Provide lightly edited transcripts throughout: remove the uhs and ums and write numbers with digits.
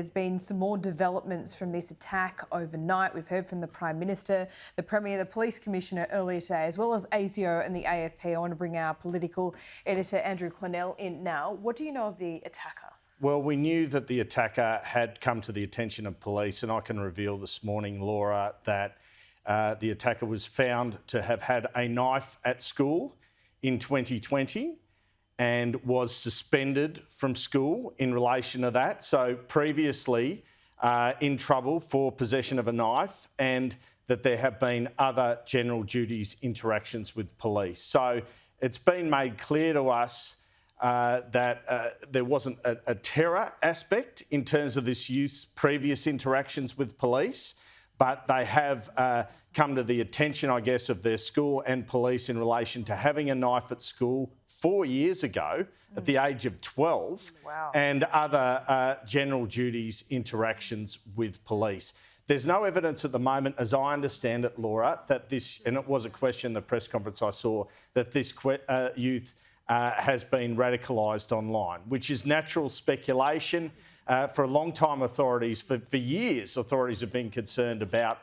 There's been some more developments from this attack overnight. We've heard from the Prime Minister, the Premier, the Police Commissioner earlier today, as well as ASIO and the AFP. I want to bring our political editor, Andrew Clennell, in now. What do you know of the attacker? Well, we knew that the attacker had come to the attention of police, and I can reveal this morning, Laura, that the attacker was found to have had a knife at school in 2020 and was suspended from school in relation to that. So previously in trouble for possession of a knife, and that there have been other general duties interactions with police. So it's been made clear to us that there wasn't a terror aspect in terms of this youth's previous interactions with police, but they have come to the attention, I guess, of their school and police in relation to having a knife at school 4 years ago at the age of 12. Wow. And other general duties interactions with police. There's no evidence at the moment, as I understand it, Laura, that this, and it was a question in the press conference I saw, that this youth has been radicalised online, which is natural speculation. For a long time, authorities, for years, authorities have been concerned about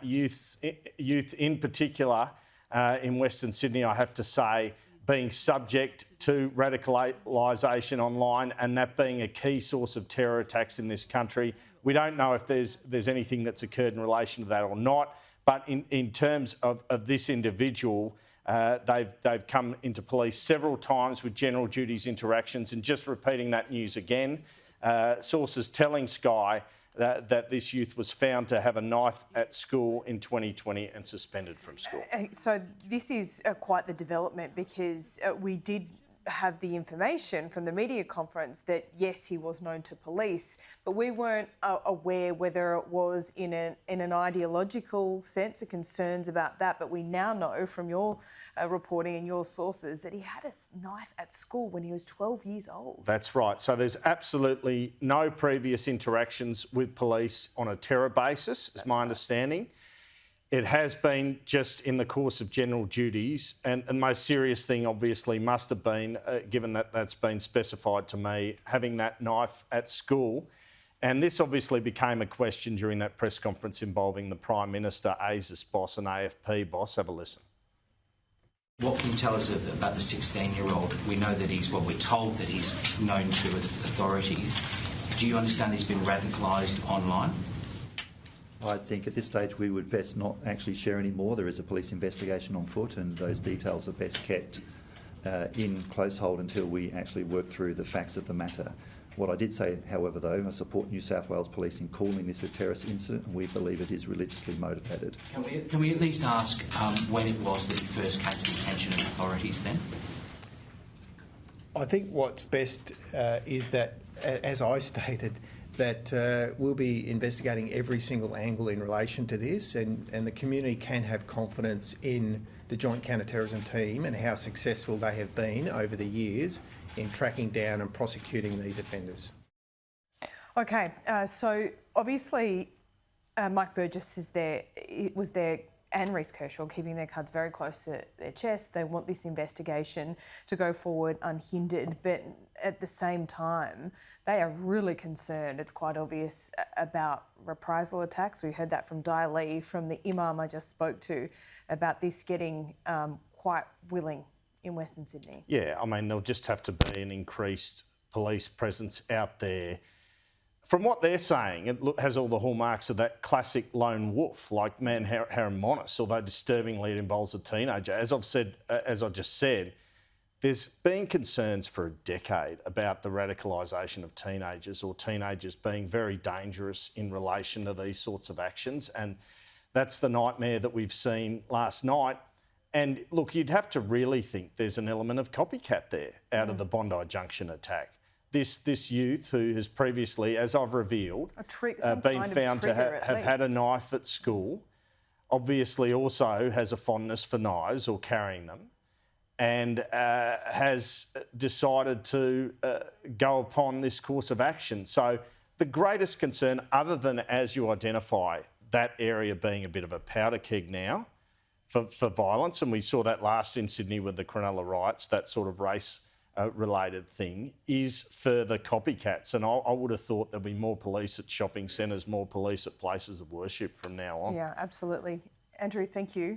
youth in particular in Western Sydney, I have to say, being subject to radicalisation online, and that being a key source of terror attacks in this country. We don't know if there's anything that's occurred in relation to that or not, but in terms of this individual, they've come into police several times with general duties interactions, and just repeating that news again, sources telling Sky that this youth was found to have a knife at school in 2020 and suspended from school. So this is quite the development, because we did have the information from the media conference that, yes, he was known to police, but we weren't aware whether it was in an ideological sense of concerns about that. But we now know from your reporting and your sources that he had a knife at school when he was 12 years old. That's right. So there's absolutely no previous interactions with police on a terror basis, is my understanding. It has been just in the course of general duties, and the most serious thing obviously must have been, given that that's been specified to me, having that knife at school. And this obviously became a question during that press conference involving the Prime Minister, ASIO boss and AFP boss. Have a listen. What can you tell us about the 16-year-old? We know that we're told that he's known to authorities. Do you understand he's been radicalised online? I think at this stage we would best not actually share any more. There is a police investigation on foot, and those details are best kept in close hold until we actually work through the facts of the matter. What I did say, however, though, I support New South Wales Police in calling this a terrorist incident, and we believe it is religiously motivated. Can we at least ask when it was that he first came to the attention of authorities then? I think what's best is that, as I stated, that we'll be investigating every single angle in relation to this, and the community can have confidence in the Joint Counter-Terrorism Team and how successful they have been over the years in tracking down and prosecuting these offenders. Okay, so obviously Mike Burgess was there, and Reece Kershaw, keeping their cards very close to their chest. They want this investigation to go forward unhindered, but at the same time, they are really concerned, it's quite obvious, about reprisal attacks. We heard that from Di Lee, from the Imam I just spoke to, about this getting quite willing in Western Sydney. Yeah, I mean, there'll just have to be an increased police presence out there. From what they're saying, it has all the hallmarks of that classic lone wolf, like Man Harem Monis, although disturbingly it involves a teenager. As I just said, there's been concerns for a decade about the radicalisation of teenagers, or teenagers being very dangerous in relation to these sorts of actions, and that's the nightmare that we've seen last night. And look, you'd have to really think there's an element of copycat there out of the Bondi Junction attack. This youth who has previously, as I've revealed, been found to have had a knife at school, obviously also has a fondness for knives or carrying them, and has decided to go upon this course of action. So the greatest concern, other than, as you identify, that area being a bit of a powder keg now for violence, and we saw that last in Sydney with the Clennell riots, that sort of race related thing is further copycats. And I would have thought there'd be more police at shopping centres, more police at places of worship from now on. Yeah, absolutely. Andrew, thank you.